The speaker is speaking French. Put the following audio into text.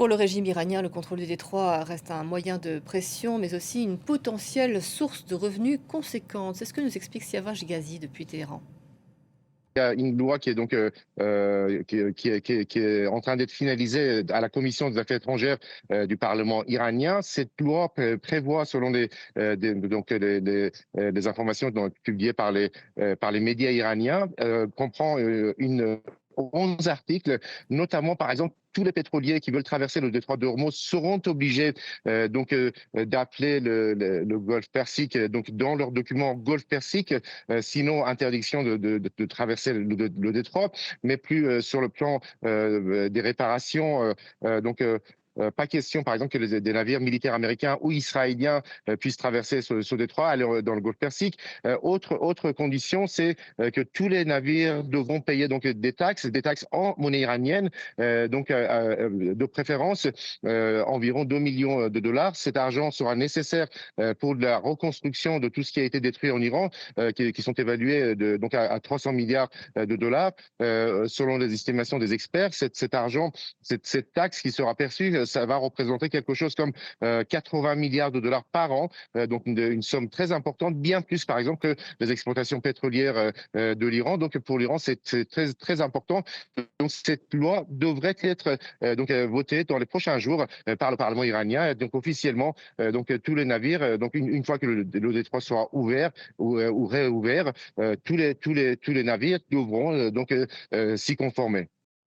Pour le régime iranien, le contrôle du détroit reste un moyen de pression, mais aussi une potentielle source de revenus conséquente. C'est ce que nous explique Siavash Ghazi depuis Téhéran. Il y a une loi qui est donc qui est en train d'être finalisée à la commission des affaires étrangères du Parlement iranien. Cette loi prévoit, selon des informations publiées par les médias iraniens, comprend une 11 articles, notamment par exemple tous les pétroliers qui veulent traverser le détroit d'Ormuz seront obligés d'appeler le Golfe Persique donc dans leurs documents Golfe Persique, sinon interdiction de traverser le détroit, mais plus sur le plan des réparations. Pas question, par exemple, que des navires militaires américains ou israéliens puissent traverser ce détroit, aller dans le Golfe Persique. Autre condition, c'est que tous les navires devront payer donc des taxes en monnaie iranienne, de préférence environ 2 millions de dollars. Cet argent sera nécessaire pour la reconstruction de tout ce qui a été détruit en Iran, qui sont évalués donc à 300 milliards de dollars. Selon les estimations des experts, cet argent, cette taxe qui sera perçue, ça va représenter quelque chose comme 80 milliards de dollars par an, donc une somme très importante, bien plus par exemple que les exportations pétrolières de l'Iran. Donc pour l'Iran, c'est très, très important. Donc cette loi devrait être votée dans les prochains jours par le Parlement iranien. Et donc officiellement, tous les navires, donc une fois que le détroit sera ouvert ou réouvert, tous les navires devront s'y conformer.